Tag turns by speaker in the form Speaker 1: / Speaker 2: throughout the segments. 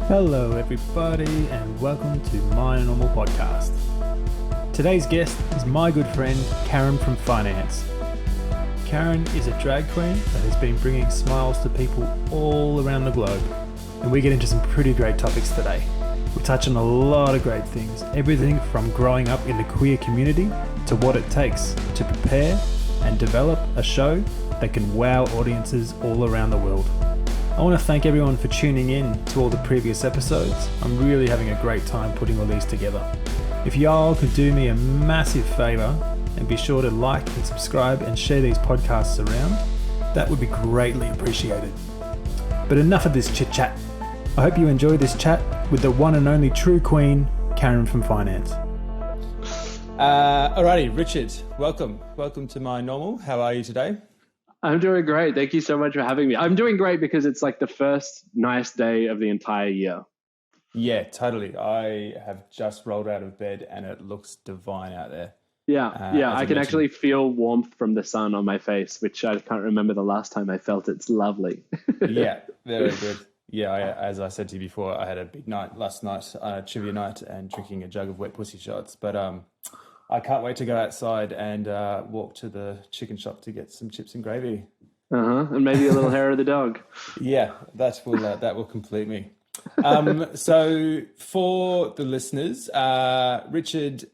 Speaker 1: Hello everybody and welcome to My Normal Podcast. Today's guest is my good friend Karen from Finance. Karen is a drag queen that has been bringing smiles to people all around the globe, and we get into some pretty great topics today. We touch on a lot of great things, everything from growing up in the queer community to what it takes to prepare and develop a show that can wow audiences all around the world. I want to thank everyone for tuning in to all the previous episodes. I'm really having a great time putting all these together. If y'all could do me a massive favour and be sure to like and subscribe and share these podcasts around, that would be greatly appreciated. But enough of this chit chat. I hope you enjoy this chat with the one and only true queen, Karen from Finance. Alrighty, Richard, welcome. Welcome to My Normal. How are you today?
Speaker 2: I'm doing great. Thank you so much for having me. I'm doing great because it's like the first nice day of the entire year.
Speaker 1: Yeah, totally. I have just rolled out of bed and it looks divine out there.
Speaker 2: Yeah, I can actually feel warmth from the sun on my face, which I can't remember the last time I felt. It's lovely.
Speaker 1: Yeah, very good. Yeah, as I said to you before, I had a big night last night, trivia night, and drinking a jug of wet pussy shots. But I can't wait to go outside and walk to the chicken shop to get some chips and gravy.
Speaker 2: And maybe a little hair of the dog.
Speaker 1: Yeah, that will complete me. So for the listeners, Richard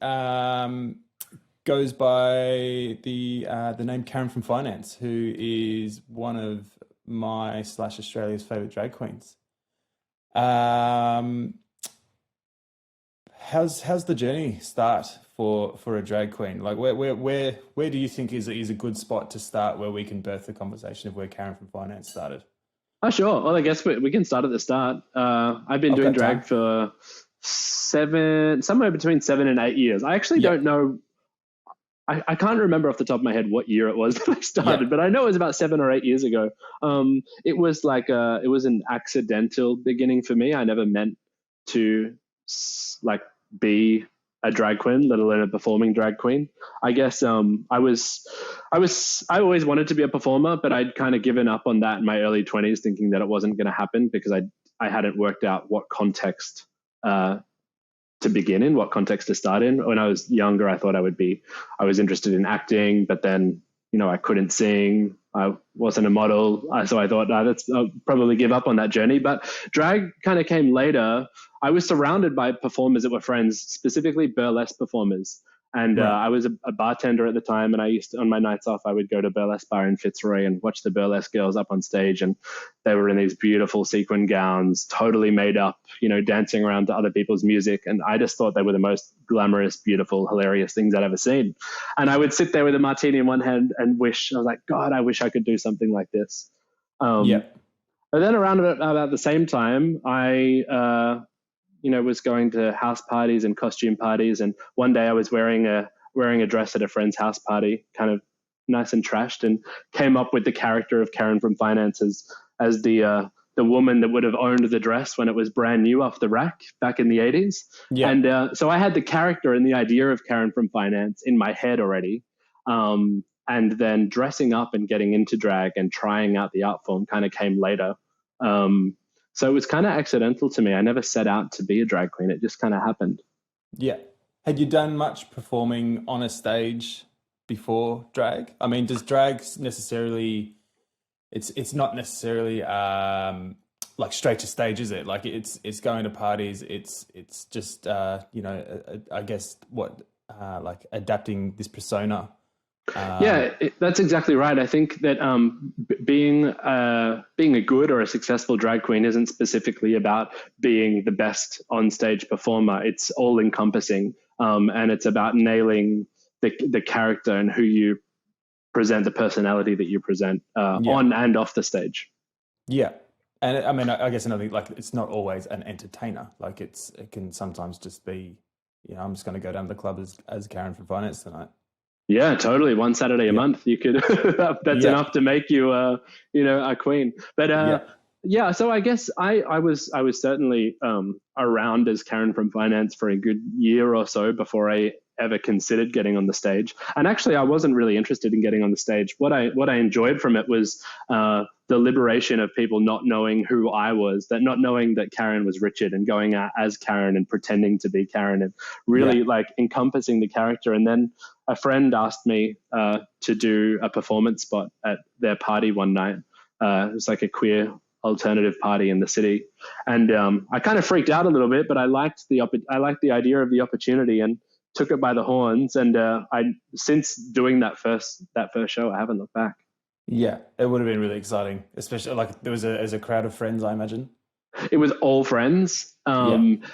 Speaker 1: goes by the name Karen from Finance, who is one of my / Australia's favourite drag queens. How's the journey start for a drag queen? Like where do you think is a good spot to start where we can birth the conversation of where Karen from Finance started?
Speaker 2: Oh, sure. Well, I guess we can start at the start. I've been doing drag for somewhere between 7 and 8 years. I actually don't know. I can't remember off the top of my head what year it was that I started, but I know it was about 7 or 8 years ago. It was it was an accidental beginning for me. I never meant to be a drag queen, let alone a performing drag queen. I guess I always wanted to be a performer, but I'd kind of given up on that in my early 20s, thinking that it wasn't going to happen because I hadn't worked out what context to begin in, what context to start in. When I was younger, I thought I was interested in acting, but then, I couldn't sing. I wasn't a model. So I thought, I'll probably give up on that journey. But drag kind of came later. I was surrounded by performers that were friends, specifically burlesque performers. And
Speaker 1: Right.
Speaker 2: I was a bartender at the time, and I used to, on my nights off, I would go to burlesque bar in Fitzroy and watch the burlesque girls up on stage, and they were in these beautiful sequin gowns, totally made up, dancing around to other people's music, and I just thought they were the most glamorous, beautiful, hilarious things I'd ever seen. And I would sit there with a martini in one hand and I was like, God, I wish I could do something like this. But then around about the same time, I was going to house parties and costume parties. And one day I was wearing a dress at a friend's house party, kind of nice and trashed, and came up with the character of Karen from Finance as the woman that would have owned the dress when it was brand new off the rack back in the 80s. Yeah. And so I had the character and the idea of Karen from Finance in my head already. And then dressing up and getting into drag and trying out the art form kind of came later. So it was kind of accidental to me. I never set out to be a drag queen. It just kind of happened. Yeah.
Speaker 1: Had you done much performing on a stage before drag? I mean, does drag necessarily, it's not necessarily like straight to stage, is it? Like it's going to parties. It's just, I guess like adapting this persona.
Speaker 2: That's exactly right. I think that being a good or a successful drag queen isn't specifically about being the best on-stage performer. It's all-encompassing, and it's about nailing the character and who you present, the personality that you present on and off the stage.
Speaker 1: Yeah, and I mean, I guess another thing, like it's not always an entertainer. Like it can sometimes just be, I'm just going to go down to the club as Karen from Finance tonight.
Speaker 2: Yeah, totally. One Saturday a month, you could. That's enough to make you, a queen. But so I guess I was certainly around as Karen from Finance for a good year or so before I ever considered getting on the stage. And actually, I wasn't really interested in getting on the stage. What I enjoyed from it was the liberation of people not knowing who I was, that not knowing that Karen was Richard and going out as Karen and pretending to be Karen and really like encompassing the character. And then a friend asked me to do a performance spot at their party one night. It was like a queer alternative party in the city, and I kind of freaked out a little bit, but I liked the idea of the opportunity and took it by the horns. And I since doing that first show, I haven't looked back.
Speaker 1: Yeah, it would have been really exciting, especially like there was a crowd of friends, I imagine.
Speaker 2: It was all friends, and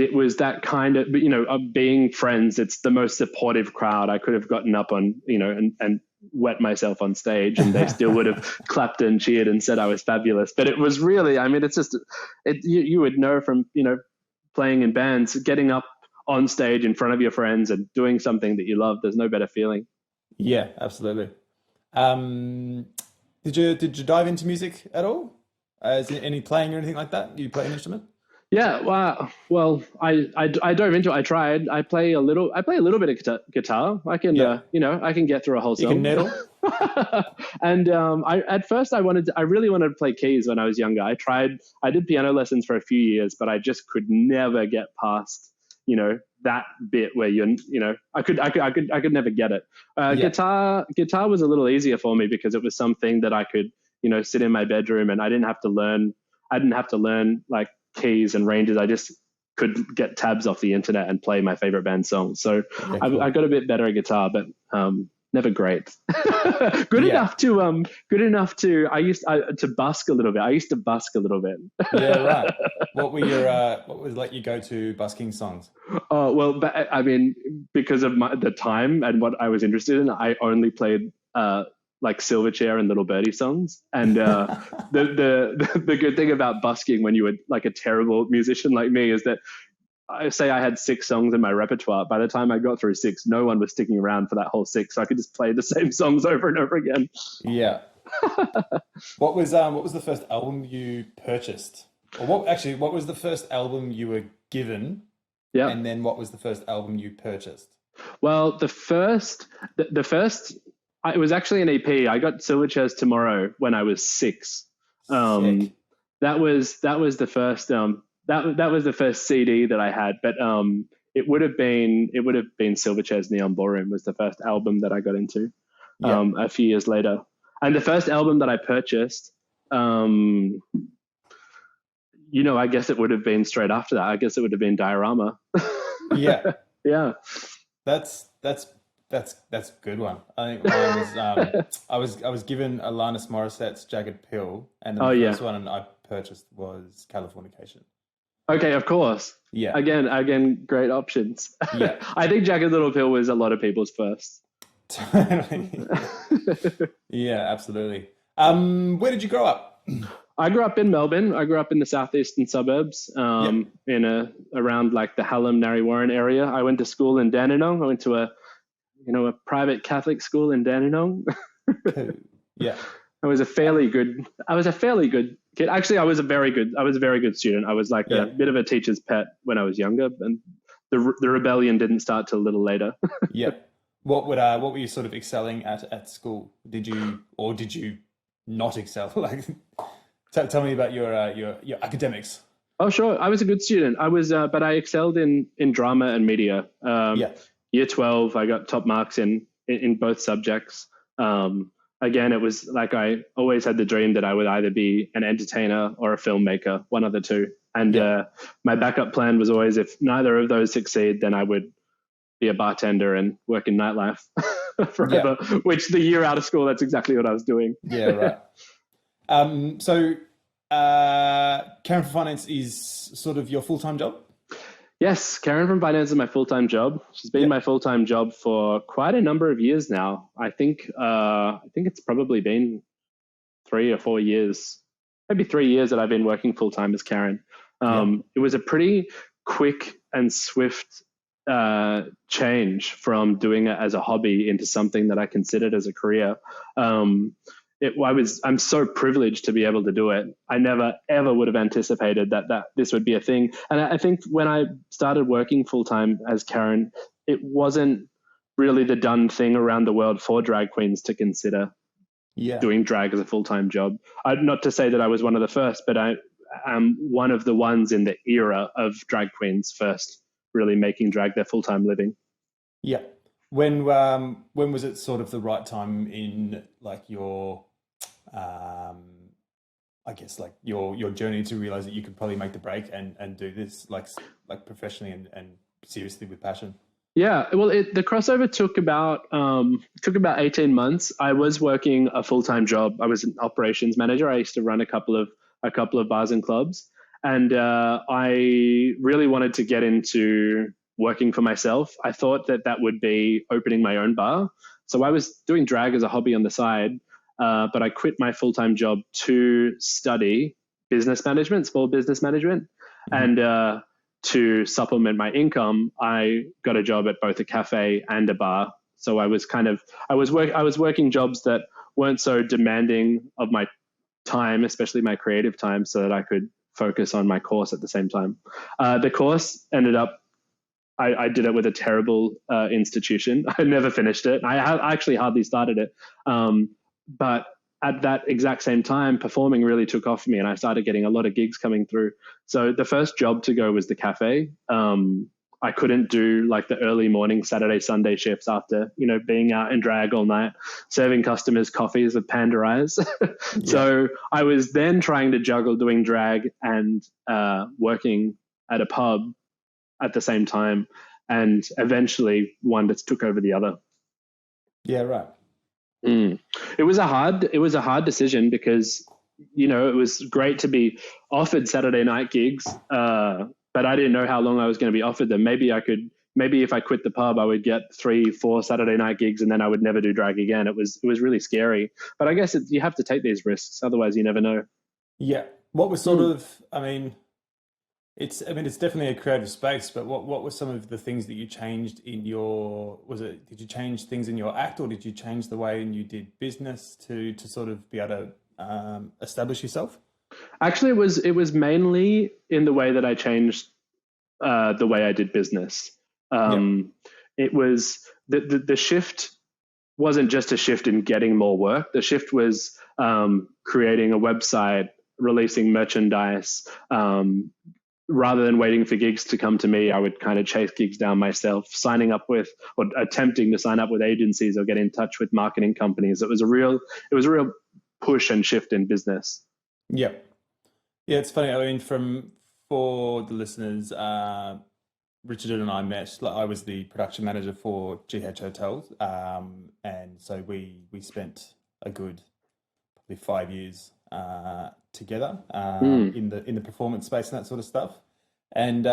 Speaker 2: it was that kind of, of being friends. It's the most supportive crowd. I could have gotten up on, and wet myself on stage, and they still would have clapped and cheered and said I was fabulous. But it was really, I mean, it's just, you would know from, playing in bands, getting up on stage in front of your friends and doing something that you love. There's no better feeling.
Speaker 1: Yeah, absolutely. Did you dive into music at all? Is there any playing or anything like that? Do you play an instrument?
Speaker 2: Yeah, well, I dove into it. I tried. I play a little bit of guitar. I can, I can get through a whole song.
Speaker 1: You can needle.
Speaker 2: And at first I really wanted to play keys when I was younger. I did piano lessons for a few years, but I just could never get past, that bit where I could never get it. Guitar was a little easier for me because it was something that I could, sit in my bedroom, and I didn't have to learn like keys and ranges. I just could get tabs off the internet and play my favorite band songs. So yeah, cool. I got a bit better at guitar, but never great. Good enough to I used to busk a little bit. I used to busk a little bit.
Speaker 1: Yeah, right. What was like your go-to busking songs?
Speaker 2: Oh, well, but I mean, because of the time and what I was interested in, I only played like Silverchair and Little Birdie songs. And the good thing about busking when you were like a terrible musician like me is that I say I had 6 songs in my repertoire. By the time I got through 6, no one was sticking around for that whole 6. So I could just play the same songs over and over again.
Speaker 1: Yeah. What was the first album you purchased? Or what was the first album you were given? Yeah. And then what was the first album you purchased?
Speaker 2: Well, the first, it was actually an EP. I got Silverchair's Tomorrow when I was 6. That was the first. That was the first CD that I had. But it would have been Silverchair's Neon Ballroom was the first album that I got into. A few years later, and the first album that I purchased, I guess it would have been straight after that. I guess it would have been Diorama.
Speaker 1: Yeah,
Speaker 2: yeah.
Speaker 1: That's a good one. I think mine was I was given Alanis Morissette's Jagged Pill, and then the first one I purchased was Californication.
Speaker 2: Okay, of course. Yeah. Again, great options. Yeah. I think Jagged Little Pill was a lot of people's first.
Speaker 1: Totally. Yeah, absolutely. Where did you grow up?
Speaker 2: I grew up in Melbourne. I grew up in the southeastern suburbs, around like the Hallam, Narre Warren area. I went to school in Dandenong. I went to a private Catholic school in Dandenong.
Speaker 1: Yeah.
Speaker 2: I was a fairly good kid. Actually, I was a very good student. I was like a bit of a teacher's pet when I was younger, and the rebellion didn't start till a little later.
Speaker 1: Yeah. What were you sort of excelling at school? Did you not excel? Like, tell me about your academics.
Speaker 2: Oh, sure. I was a good student. I was, but I excelled in drama and media. Year 12, I got top marks in both subjects. Again, it was like I always had the dream that I would either be an entertainer or a filmmaker, one of the two. And my backup plan was always, if neither of those succeed, then I would be a bartender and work in nightlife forever. Yeah. Which the year out of school, that's exactly what I was doing.
Speaker 1: Yeah, right. So Karen from Finance is sort of your full-time job?
Speaker 2: Yes, Karen from Finance is my full-time job. She's been my full-time job for quite a number of years now. I think it's probably been 3 or 4 years, maybe 3 years that I've been working full-time as Karen. It was a pretty quick and swift change from doing it as a hobby into something that I considered as a career. I'm so privileged to be able to do it. I never ever would have anticipated that this would be a thing. And I think when I started working full time as Karen, it wasn't really the done thing around the world for drag queens to consider doing drag as a full-time job. Not to say that I was one of the first, but I am one of the ones in the era of drag queens first really making drag their full-time living.
Speaker 1: Yeah. When was it sort of the right time in like your, I guess like your journey to realize that you could probably make the break and do this like professionally and seriously with passion?
Speaker 2: Yeah, well, the crossover took about 18 months. I was working a full-time job. I was an operations manager. I used to run a couple of bars and clubs, and I really wanted to get into working for myself. I thought that would be opening my own bar. So I was doing drag as a hobby on the side, but I quit my full-time job to study business management, small business management, and to supplement my income, I got a job at both a cafe and a bar. So I was working jobs that weren't so demanding of my time, especially my creative time, so that I could focus on my course at the same time. The course ended up, I did it with a terrible institution. I never finished it. I actually hardly started it. But at that exact same time, performing really took off for me, and I started getting a lot of gigs coming through. So the first job to go was the cafe. I couldn't do like the early morning Saturday, Sunday shifts after, being out in drag all night, serving customers coffees with panda eyes. So I was then trying to juggle doing drag and working at a pub at the same time. And eventually one just took over the other.
Speaker 1: Yeah, right.
Speaker 2: It was a hard decision because, it was great to be offered Saturday night gigs, but I didn't know how long I was going to be offered them. Maybe if I quit the pub, I would get 3-4 Saturday night gigs and then I would never do drag again. It was really scary, but I guess you have to take these risks. Otherwise you never know.
Speaker 1: Yeah. What was sort of, it's definitely a creative space, but what were some of the things that you changed in did you change things in your act, or did you change the way you did business to sort of be able to establish yourself?
Speaker 2: Actually, it was mainly in the way that I changed the way I did business. It was the shift wasn't just a shift in getting more work. The shift was creating a website, releasing merchandise. Rather than waiting for gigs to come to me, I would kind of chase gigs down myself, signing up with or attempting to sign up with agencies or get in touch with marketing companies. It was a real push and shift in business. Yeah,
Speaker 1: it's funny. For the listeners, Richard and I met. I was the production manager for GH Hotels, and so we spent a good probably 5 years together in the performance space and that sort of stuff. And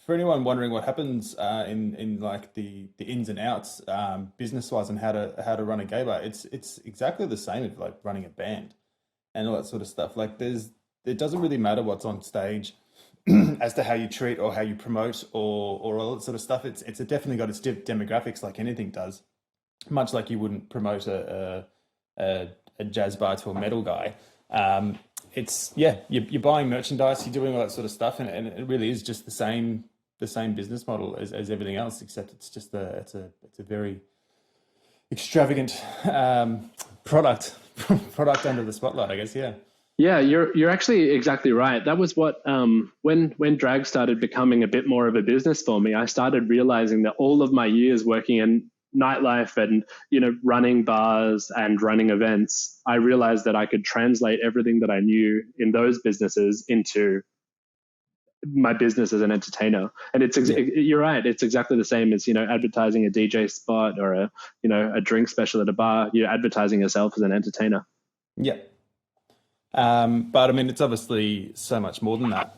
Speaker 1: for anyone wondering what happens in like the ins and outs business wise and how to run a gay bar, it's exactly the same as like running a band and all that sort of stuff. Like it doesn't really matter what's on stage as to how you treat or how you promote or all that sort of stuff. It's definitely got its demographics like anything does. Much like you wouldn't promote a jazz bar to a metal guy. You're buying merchandise, you're doing all that sort of stuff, and it really is just the same business model as everything else, except it's just it's a very extravagant product under the spotlight, I guess.
Speaker 2: Yeah, you're actually exactly right. That was what when drag started becoming a bit more of a business for me, I started realizing that all of my years working in nightlife and running bars and running events, I realized that I could translate everything that I knew in those businesses into my business as an entertainer. And you're right, it's exactly the same as advertising a DJ spot or a drink special at a bar. You're advertising yourself as an entertainer.
Speaker 1: Yeah. But it's obviously so much more than that.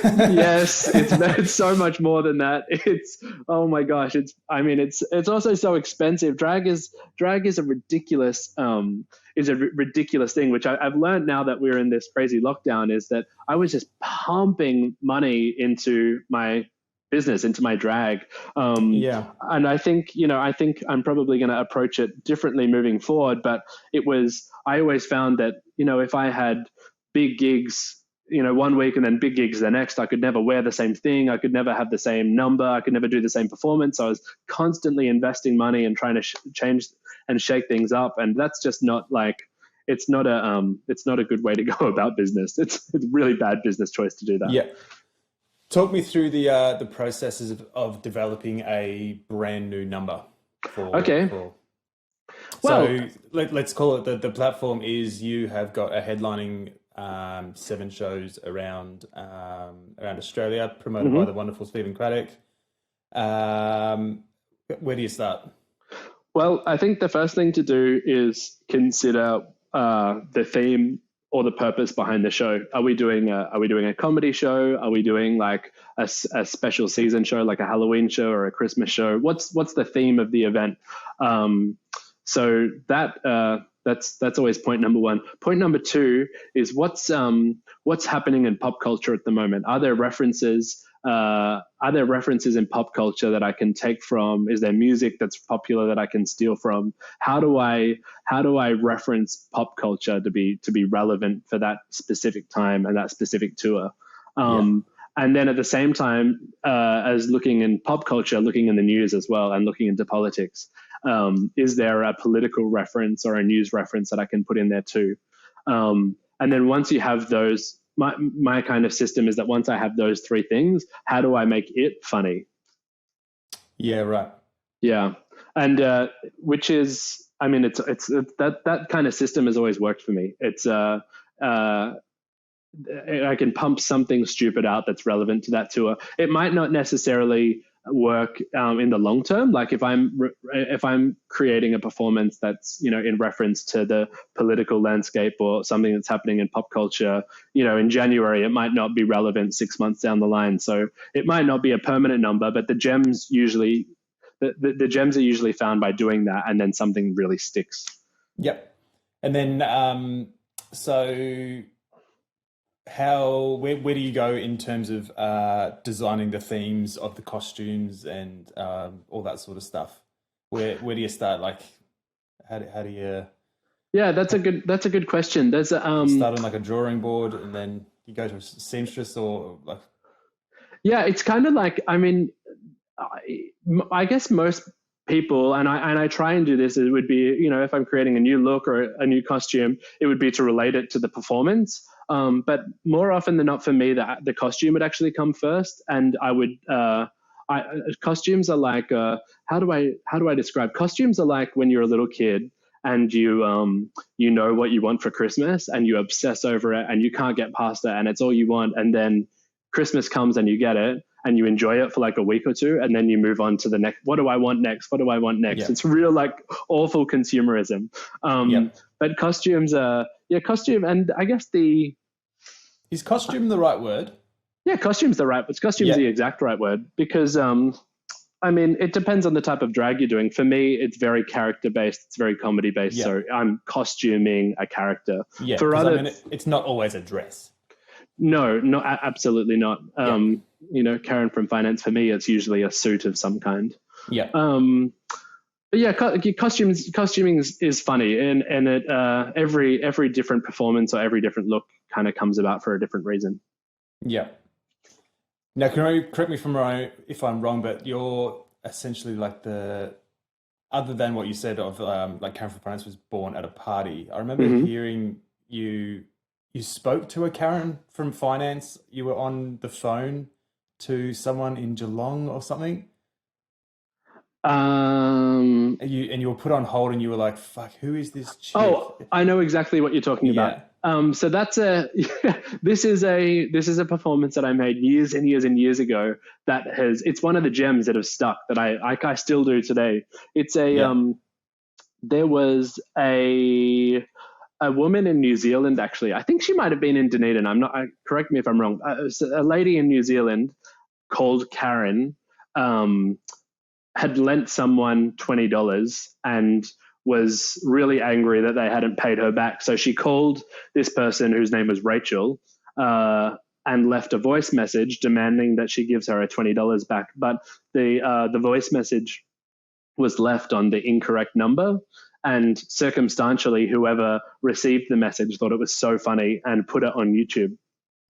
Speaker 2: Yes, it's so much more than that. It's, oh my gosh, it's also so expensive. Drag is a ridiculous thing, which I've learned now that we're in this crazy lockdown, is that I was just pumping money into my business, into my drag. And I think I'm probably going to approach it differently moving forward, but I always found that, if I had big gigs one week and then big gigs the next. I could never wear the same thing. I could never have the same number. I could never do the same performance. I was constantly investing money and trying to change and shake things up. And that's just not like, it's not a good way to go about business. It's a really bad business choice to do that.
Speaker 1: Yeah. Talk me through the processes of developing a brand new number. So let's call it the platform is you have got a headlining 7 shows around Australia, promoted by the wonderful Stephen Craddock. Where do you start?
Speaker 2: Well, I think the first thing to do is consider the theme or the purpose behind the show. Are we doing a comedy show? Are we doing like a special season show, like a Halloween show or a Christmas show? What's the theme of the event? So that's always point number one. Point number two is what's happening in pop culture at the moment? Are there references in pop culture that I can take from? Is there music that's popular that I can steal from? How do I reference pop culture to be relevant for that specific time and that specific tour? And then at the same time, as looking in pop culture, looking in the news as well, and looking into politics, is there a political reference or a news reference that I can put in there too? And then once you have those, my kind of system is that once I have those 3 things, how do I make it funny? Yeah, right. Yeah, and which is, I mean, it's that kind of system has always worked for me. It's I can pump something stupid out that's relevant to that tour. It might not necessarily work in the long term. Like if I'm creating a performance that's in reference to the political landscape or something that's happening in pop culture, in January, it might not be relevant 6 months down the line. So it might not be a permanent number, but the gems usually the gems are usually found by doing that, and then something really sticks. Yep.
Speaker 1: And then so where do you go in terms of designing the themes of the costumes and all that sort of stuff? Where do you start? Like, how do you?
Speaker 2: Yeah, that's a good question. There's
Speaker 1: start on like a drawing board, and then you go to a seamstress, or like.
Speaker 2: Yeah, it's kind of like, I mean, I guess most people, and I try and do this, it would be, if I'm creating a new look or a new costume, it would be to relate it to the performance. But more often than not, for me, the costume would actually come first, and I would. Costumes are like how do I describe? Costumes are like when you're a little kid and you know what you want for Christmas and you obsess over it and you can't get past it and it's all you want, and then Christmas comes and you get it and you enjoy it for like a week or two, and then you move on to the next. What do I want next? What do I want next? Yeah. It's real like awful consumerism. But costumes are costume, and I guess
Speaker 1: is costume the right word?
Speaker 2: Yeah, costume's the right. Costume's the exact right word, because I mean, it depends on the type of drag you're doing. For me, it's very character based. It's very comedy based. Yeah. So I'm costuming a character.
Speaker 1: Yeah, for others, I mean, it's not always a dress.
Speaker 2: No, absolutely not. Karen from finance, for me, it's usually a suit of some kind.
Speaker 1: Yeah.
Speaker 2: But yeah, costuming is funny, and it every different performance or every different look kind of comes about for a different reason.
Speaker 1: Yeah. Now, can you correct me if I'm wrong, but you're essentially like other than what you said of like Karen from finance was born at a party. I remember hearing you spoke to a Karen from finance. You were on the phone to someone in Geelong or something. And you were put on hold, and you were like, "Fuck, who is this chick?"
Speaker 2: Oh, I know exactly what you're talking about. So that's this is a performance that I made years and years and years ago. It's one of the gems that have stuck that I still do today. It's there was a woman in New Zealand, actually. I think she might have been in Dunedin. Correct me if I'm wrong. A lady in New Zealand called Karen had lent someone $20 and was really angry that they hadn't paid her back. So she called this person whose name was Rachel and left a voice message demanding that she gives her a $20 back. But the voice message was left on the incorrect number. And circumstantially, whoever received the message thought it was so funny and put it on YouTube.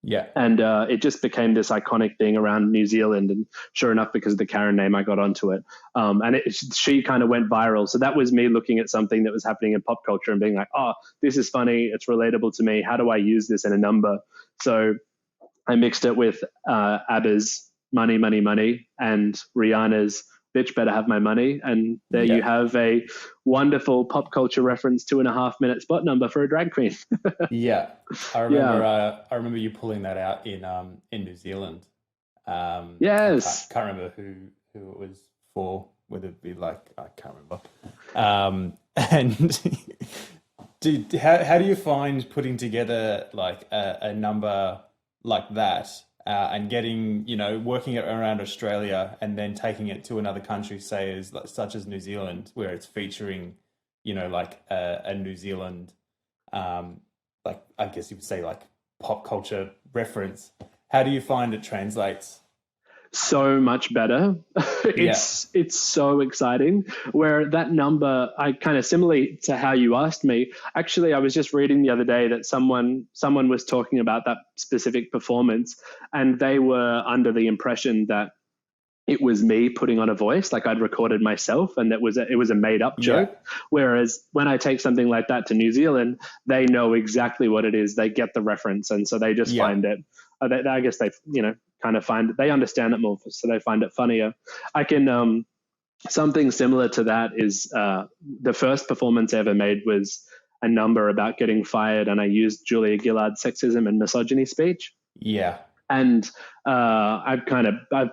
Speaker 1: Yeah.
Speaker 2: And it just became this iconic thing around New Zealand. And sure enough, because of the Karen name, I got onto it. And she kind of went viral. So that was me looking at something that was happening in pop culture and being like, oh, this is funny. It's relatable to me. How do I use this in a number? So I mixed it with ABBA's Money, Money, Money and Rihanna's Bitch Better Have My Money. And there you have a wonderful pop culture reference, 2.5-minute spot number for a drag queen.
Speaker 1: Yeah. I remember you pulling that out in New Zealand.
Speaker 2: Yes.
Speaker 1: I can't remember who it was for, whether it be like, I can't remember. And how do you find putting together like a number like that and getting, working it around Australia and then taking it to another country, say such as New Zealand, where it's featuring, like a New Zealand, like I guess you would say like pop culture reference. How do you find it translates?
Speaker 2: So much better. It's so exciting. Where that number, I kind of similarly to how you asked me, actually, I was just reading the other day that someone was talking about that specific performance, and they were under the impression that it was me putting on a voice, like I'd recorded myself, and it was a made up joke. Yeah. Whereas when I take something like that to New Zealand, they know exactly what it is. They get the reference, and so they just find it. I guess they, kind of find it. They understand it more, so they find it funnier. I can something similar to that is the first performance I ever made was a number about getting fired, and I used Julia Gillard's sexism and misogyny speech.
Speaker 1: Yeah.
Speaker 2: And I've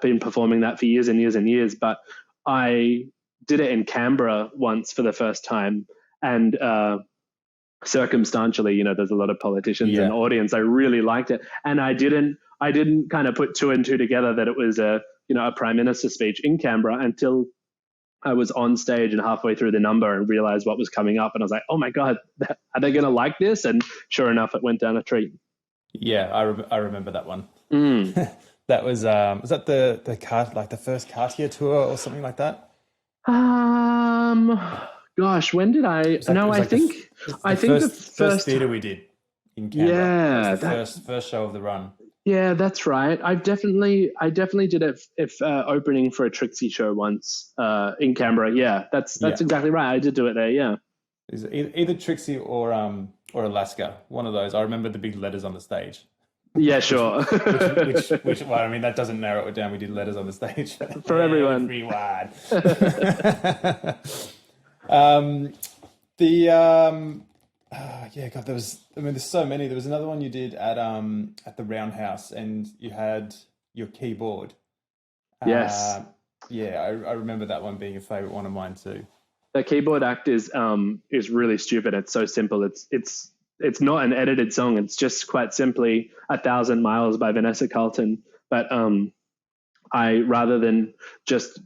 Speaker 2: been performing that for years and years and years, but I did it in Canberra once for the first time, and circumstantially, there's a lot of politicians in the audience. I really liked it, and I didn't kind of put two and two together that it was a prime minister speech in Canberra until I was on stage and halfway through the number and realized what was coming up, and I was like, oh my god, are they going to like this? And sure enough, it went down a treat.
Speaker 1: Yeah, I remember that one.
Speaker 2: Mm.
Speaker 1: That was that the first Cartier tour or something like that?
Speaker 2: Gosh, when did I? I think the
Speaker 1: first theatre we did in Canberra.
Speaker 2: Yeah,
Speaker 1: that first show of the run.
Speaker 2: Yeah, that's right. I definitely did it if opening for a Trixie show once in Canberra. Yeah, that's exactly right. I did do it there. Yeah,
Speaker 1: either Trixie or Alaska. One of those. I remember the big letters on the stage.
Speaker 2: Yeah, sure.
Speaker 1: which well, I mean, that doesn't narrow it down. We did letters on the stage
Speaker 2: for everyone.
Speaker 1: Everyone. God, there's so many. There was another one you did at the Roundhouse, and you had your keyboard.
Speaker 2: Yes.
Speaker 1: I remember that one being a favorite one of mine too.
Speaker 2: The keyboard act is really stupid. It's so simple. It's not an edited song. It's just quite simply 1,000 Miles by Vanessa Carlton. But I, rather than just,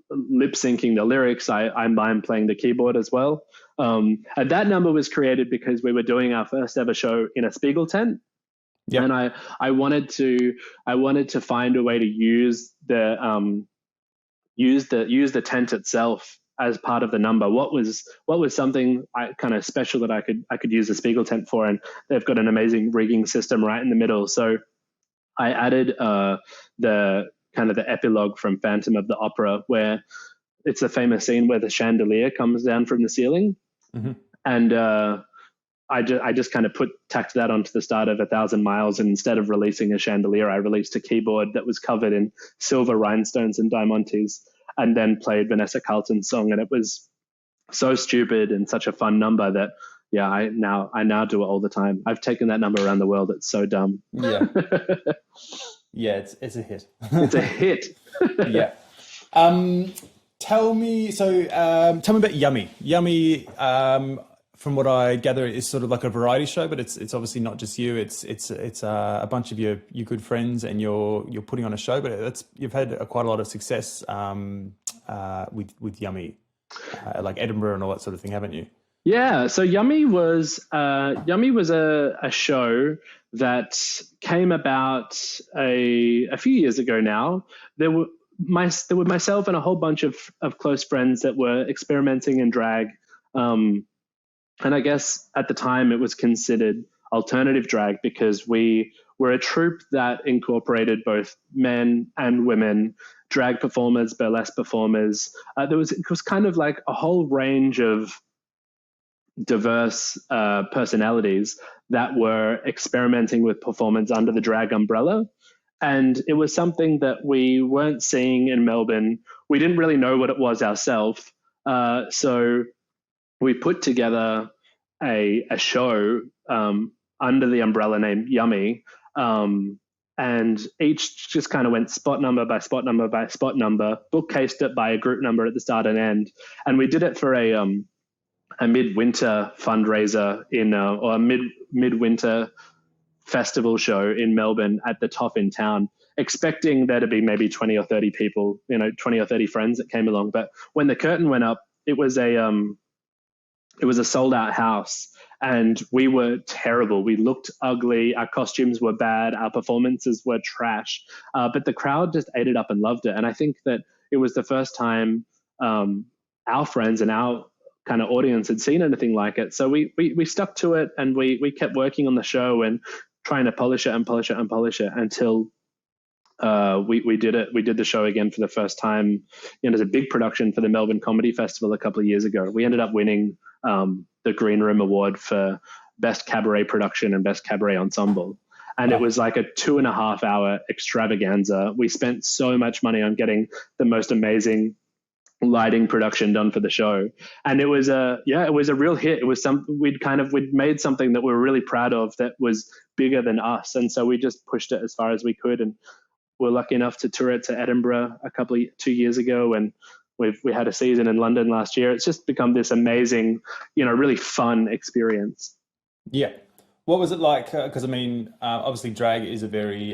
Speaker 2: lip syncing the lyrics, I'm playing the keyboard as well. And that number was created because we were doing our first ever show in a Spiegel tent. Yep. And I wanted to find a way to use the tent itself as part of the number. What was something kind of special that I could use the Spiegel tent for, and they've got an amazing rigging system right in the middle. So I added the kind of the epilogue from Phantom of the Opera, where it's a famous scene where the chandelier comes down from the ceiling, mm-hmm. and I just kind of tacked that onto the start of 1,000 Miles, and instead of releasing a chandelier, I released a keyboard that was covered in silver rhinestones and diamantes, and then played Vanessa Carlton's song. And it was so stupid and such a fun number that, I now do it all the time. I've taken that number around the world. It's so dumb.
Speaker 1: Yeah. Yeah, it's a hit.
Speaker 2: It's a hit.
Speaker 1: Yeah. Tell me about Yummy. Yummy, from what I gather, is sort of like a variety show, but it's obviously not just you. It's a bunch of your good friends, and you're putting on a show. But you've had quite a lot of success with Yummy, like Edinburgh and all that sort of thing, haven't you?
Speaker 2: Yeah. So Yummy was a show that came about a few years ago now. There were myself and a whole bunch of close friends that were experimenting in drag. And I guess at the time it was considered alternative drag because we We're a troupe that incorporated both men and women, drag performers, burlesque performers. It was kind of like a whole range of diverse personalities that were experimenting with performance under the drag umbrella. And it was something that we weren't seeing in Melbourne. We didn't really know what it was ourselves. So we put together a show under the umbrella name Yummy. And each just kind of went spot number by spot number by spot number, bookcased it by a group number at the start and end. And we did it for a midwinter fundraiser or a midwinter festival show in Melbourne at the Toff in town, expecting there to be maybe 20 or 30 people, 20 or 30 friends that came along. But when the curtain went up, it was a sold out house, and we were terrible. We looked ugly. Our costumes were bad. Our performances were trash. But the crowd just ate it up and loved it. And I think that it was the first time our friends and our kind of audience had seen anything like it. So we stuck to it, and we kept working on the show and trying to polish it until we did it. We did the show again for the first time. As a big production for the Melbourne Comedy Festival a couple of years ago. We ended up winning the Green Room Award for Best Cabaret Production and Best Cabaret Ensemble. And It was like a 2.5 hour extravaganza. We spent so much money on getting the most amazing lighting production done for the show, and it was a real hit. It was we'd made something that we were really proud of that was bigger than us, and so we just pushed it as far as we could, and we're lucky enough to tour it to Edinburgh 2 years ago, and we had a season in London last year. It's just become this amazing, really fun experience.
Speaker 1: Yeah. What was it like? Because obviously drag is a very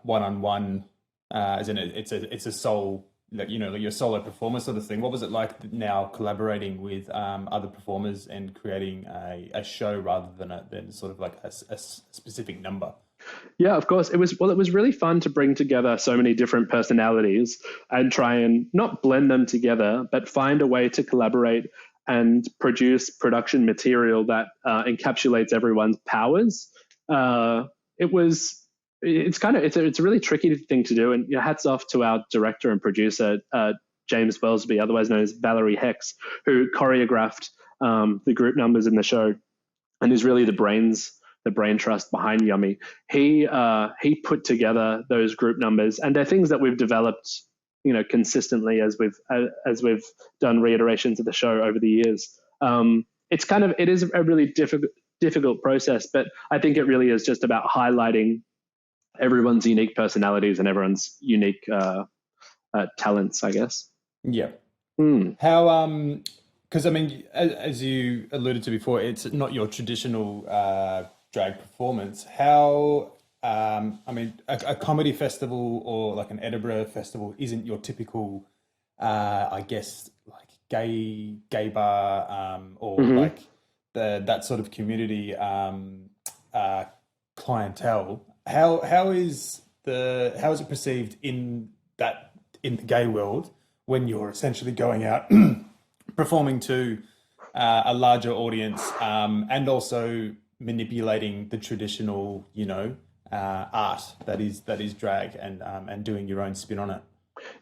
Speaker 1: one-on-one, as in it's a sole, your solo performer sort of thing. What was it like now collaborating with other performers and creating a show rather than sort of like a specific number?
Speaker 2: Yeah, of course. It was really fun to bring together so many different personalities and try and not blend them together, but find a way to collaborate and produce production material that encapsulates everyone's powers. It's a really tricky thing to do, and hats off to our director and producer James Wellesby, otherwise known as Valerie Hex, who choreographed the group numbers in the show and is really the brain trust behind Yummy. He put together those group numbers, and they're things that we've developed consistently as we've done reiterations of the show over the years. It is a really difficult process, but I think it really is just about highlighting everyone's unique personalities and everyone's unique talents, I guess.
Speaker 1: Yeah. How because as you alluded to before, it's not your traditional drag performance. How a comedy festival or like an Edinburgh festival isn't your typical I guess like gay bar or like that sort of community clientele. How is it perceived in the gay world when you're essentially going out performing to a larger audience and also manipulating the traditional art that is drag and doing your own spin on it?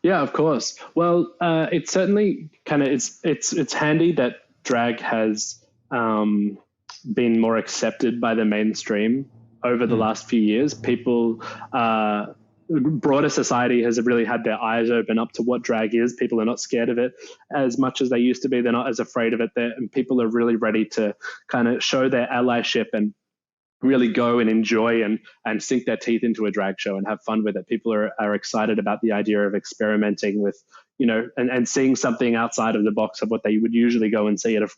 Speaker 2: Yeah, of course. Well, it's certainly it's handy that drag has been more accepted by the mainstream over the last few years. People, broader society has really had their eyes open up to what drag is. People are not scared of it as much as they used to be. They're not as afraid of it. And people are really ready to kind of show their allyship and really go and enjoy and sink their teeth into a drag show and have fun with it. People are excited about the idea of experimenting with, and seeing something outside of the box of what they would usually go and see at a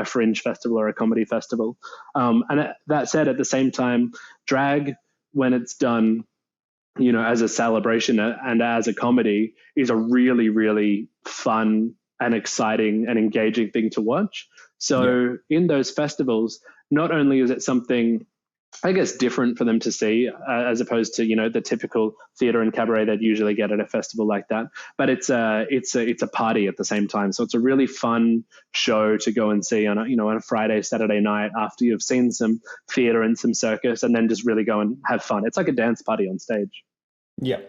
Speaker 2: fringe festival or a comedy festival. And that said, at the same time, drag, when it's done, as a celebration and as a comedy, is a really, really fun and exciting and engaging thing to watch. So in those festivals, not only is it something I guess, different for them to see as opposed to, the typical theatre and cabaret they'd usually get at a festival like that. But it's a party at the same time. So it's a really fun show to go and see on a Friday, Saturday night after you've seen some theatre and some circus, and then just really go and have fun. It's like a dance party on stage.
Speaker 1: Yeah.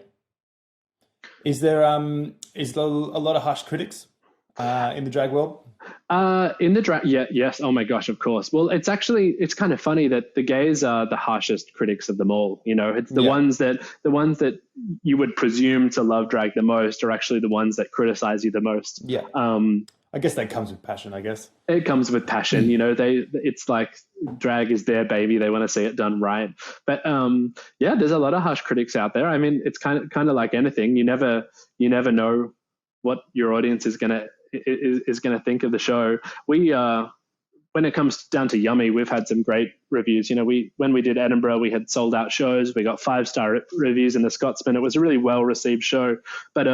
Speaker 1: Is there a lot of harsh critics in the drag world?
Speaker 2: In the drag, yes. Oh my gosh, of course. Well, it's kind of funny that the gays are the harshest critics of them all. It's the ones that you would presume to love drag the most are actually the ones that criticize you the most.
Speaker 1: Yeah. I guess that comes with passion. I guess
Speaker 2: it comes with passion. It's like drag is their baby. They want to see it done right. But there's a lot of harsh critics out there. I mean, it's kind of like anything. You never know what your audience is gonna think of the show. We when it comes down to Yummy, we've had some great reviews. When we did Edinburgh, we had sold out shows. We got 5-star reviews in the Scotsman. It was a really well received show, but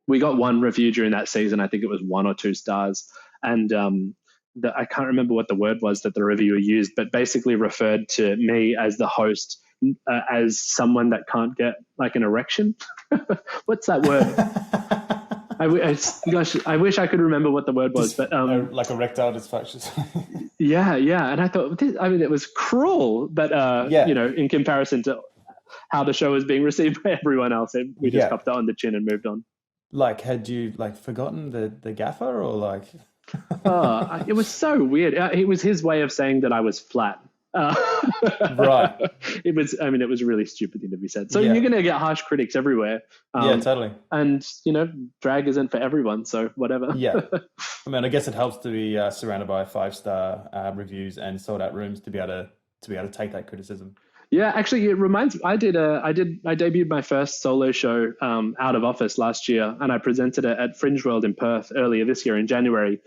Speaker 2: we got one review during that season. I think it was 1 or 2 stars, and I can't remember what the word was that the reviewer used, but basically referred to me as the host as someone that can't get like an erection. What's that word? I wish I could remember what the word was, but
Speaker 1: like erectile dysfunction.
Speaker 2: yeah, and I thought, it was cruel, but in comparison to how the show was being received by everyone else, we just popped that on the chin and moved on.
Speaker 1: Like, had you forgotten the gaffer, or like?
Speaker 2: It was so weird. It was his way of saying that I was flat.
Speaker 1: Right.
Speaker 2: It was a really stupid thing to be said. So you're going to get harsh critics everywhere.
Speaker 1: Yeah, totally.
Speaker 2: And drag isn't for everyone, so whatever.
Speaker 1: Yeah. I mean, I guess it helps to be surrounded by 5-star reviews and sold out rooms to be able to take that criticism. Yeah, actually, it reminds me. I debuted my first solo show out of office last year, and I presented it at Fringe World in Perth earlier this year in January.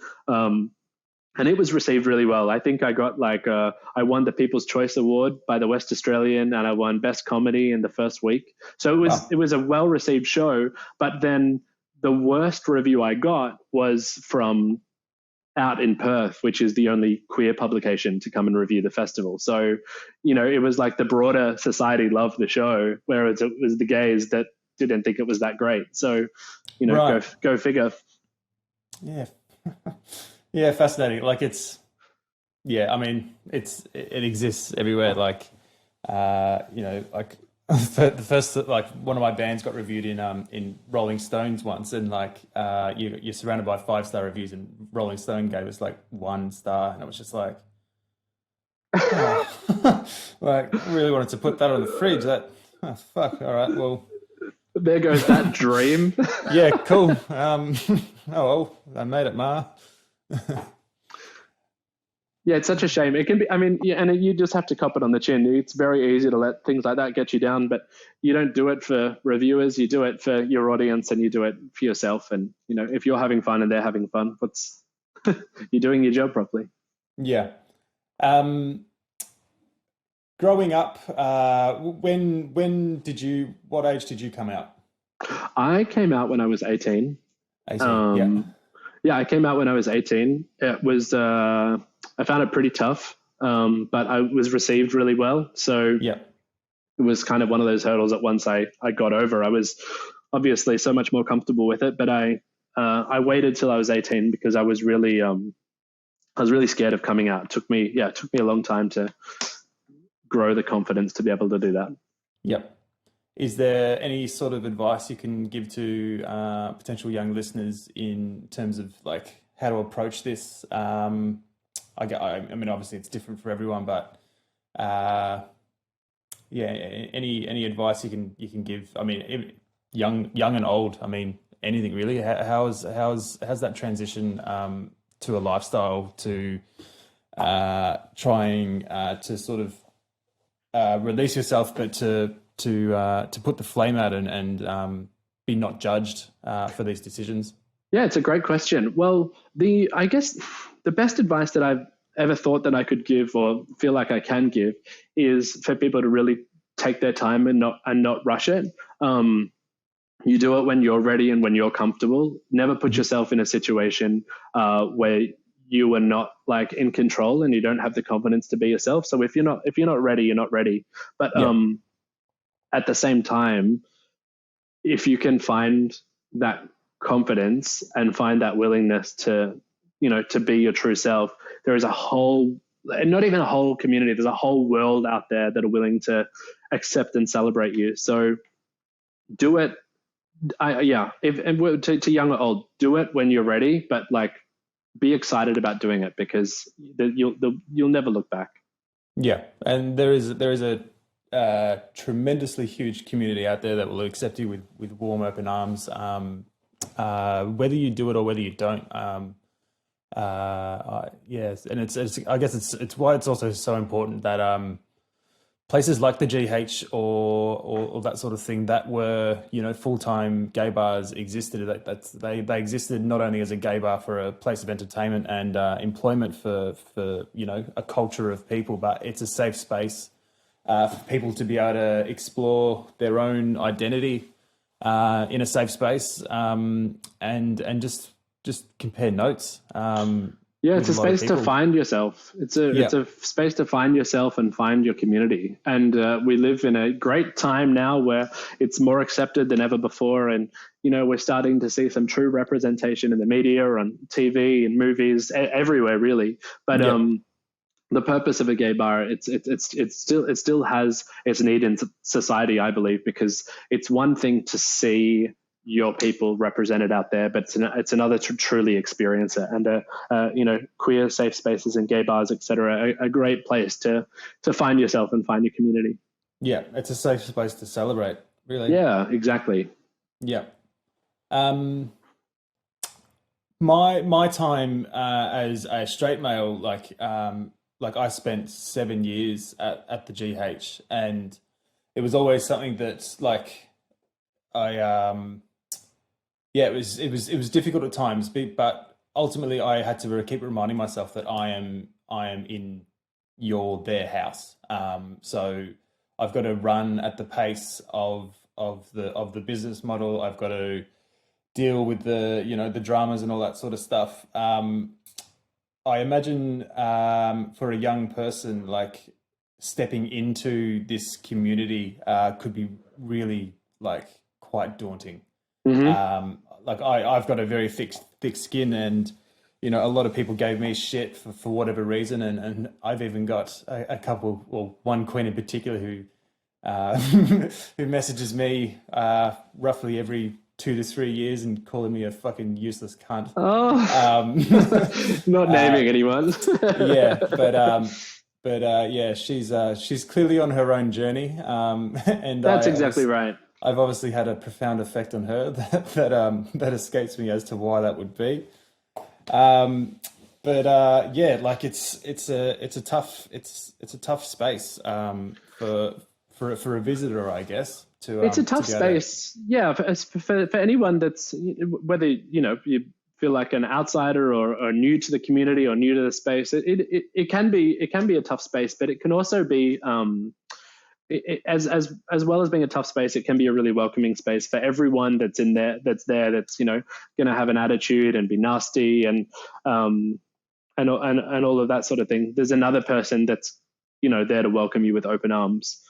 Speaker 1: And it was received really well. I think I got I won the People's Choice Award by the West Australian, and I won Best Comedy in the first week. So it was a well received show. But then the worst review I got was from Out in Perth, which is the only queer publication to come and review the festival. So, it was like the broader society loved the show, whereas it was the gays that didn't think it was that great. So, right. Go figure. Yeah. Yeah, fascinating. Like it exists everywhere. Like, like the first, one of my bands got reviewed in Rolling Stones once, and you're surrounded by 5-star reviews, and Rolling Stone gave us 1 star, and it was just like, really wanted to put that on the fridge. Fuck. All right, well,
Speaker 2: there goes that dream.
Speaker 1: Yeah, cool. Oh well, I made it, Ma.
Speaker 2: Yeah, it's such a shame. It can be, and you just have to cop it on the chin. It's very easy to let things like that get you down, but you don't do it for reviewers. You do it for your audience, and you do it for yourself. And, if you're having fun and they're having fun, you're doing your job properly.
Speaker 1: Yeah. Growing up, what age did you come out?
Speaker 2: I came out when I was 18.
Speaker 1: 18, yeah.
Speaker 2: Yeah, I came out when I was 18. It was, I found it pretty tough, but I was received really well. So
Speaker 1: yeah,
Speaker 2: it was kind of one of those hurdles that once I got over, I was obviously so much more comfortable with it. But I waited till I was 18 because I was really scared of coming out. It took me a long time to grow the confidence to be able to do that.
Speaker 1: Yep. Is there any sort of advice you can give to potential young listeners in terms of how to approach this? I mean, obviously it's different for everyone, but any advice you can give? I mean, young and old. I mean, anything really. How's that transition to a lifestyle, to trying to sort of release yourself, but to put the flame out and be not judged for these decisions?
Speaker 2: Yeah, it's a great question. Well, I guess the best advice that I've ever thought that I could give or feel like I can give is for people to really take their time and not rush it. You do it when you're ready and when you're comfortable. Never put yourself in a situation where you are not like in control and you don't have the confidence to be yourself. So if you're not ready, you're not ready. But at the same time, if you can find that confidence and find that willingness to, to be your true self, there is a whole, not even a whole community, there's a whole world out there that are willing to accept and celebrate you. So do it. To young or old, do it when you're ready, but like be excited about doing it, because you'll never look back.
Speaker 1: Yeah, and there is a tremendously huge community out there that will accept you with warm open arms, whether you do it or whether you don't. Yes, and it's I guess it's why it's also so important that places like the GH or that sort of thing that were, full-time gay bars existed. They existed not only as a gay bar for a place of entertainment and employment for a culture of people, but it's a safe space for people to be able to explore their own identity in a safe space, and just compare notes.
Speaker 2: It's a space to find yourself. It's a space to find yourself and find your community. And we live in a great time now where it's more accepted than ever before. And, we're starting to see some true representation in the media, on TV and movies, everywhere really. But the purpose of a gay bar, it still has its need in society, I believe, because it's one thing to see your people represented out there, but it's another to truly experience it. And queer safe spaces and gay bars, etc., are a great place to find yourself and find your community.
Speaker 1: Yeah, it's a safe space to celebrate, really.
Speaker 2: Yeah, exactly.
Speaker 1: Yeah. My time as a straight male, like I spent 7 years at the GH, and it was always something that it was difficult at times, but ultimately I had to keep reminding myself that I am in their house. So I've got to run at the pace of the business model. I've got to deal with the dramas and all that sort of stuff. I imagine for a young person, like stepping into this community could be really quite daunting. Mm-hmm. I've got a very thick skin, and a lot of people gave me shit for whatever reason, and I've even got a couple, well, one queen in particular who who messages me roughly every 2 to 3 years and calling me a fucking useless cunt.
Speaker 2: Not naming anyone.
Speaker 1: She's clearly on her own journny, and
Speaker 2: that's exactly right.
Speaker 1: I've obviously had a profound effect on her that escapes me as to why that would be. It's a tough space for a visitor, I guess.
Speaker 2: It's a tough space, for anyone that's, whether you feel like an outsider or new to the community or new to the space. It can be a tough space, but it can also be. As well as being a tough space, it can be a really welcoming space for everyone that's in there. That's going to have an attitude and be nasty and all of that sort of thing. There's another person that's there to welcome you with open arms.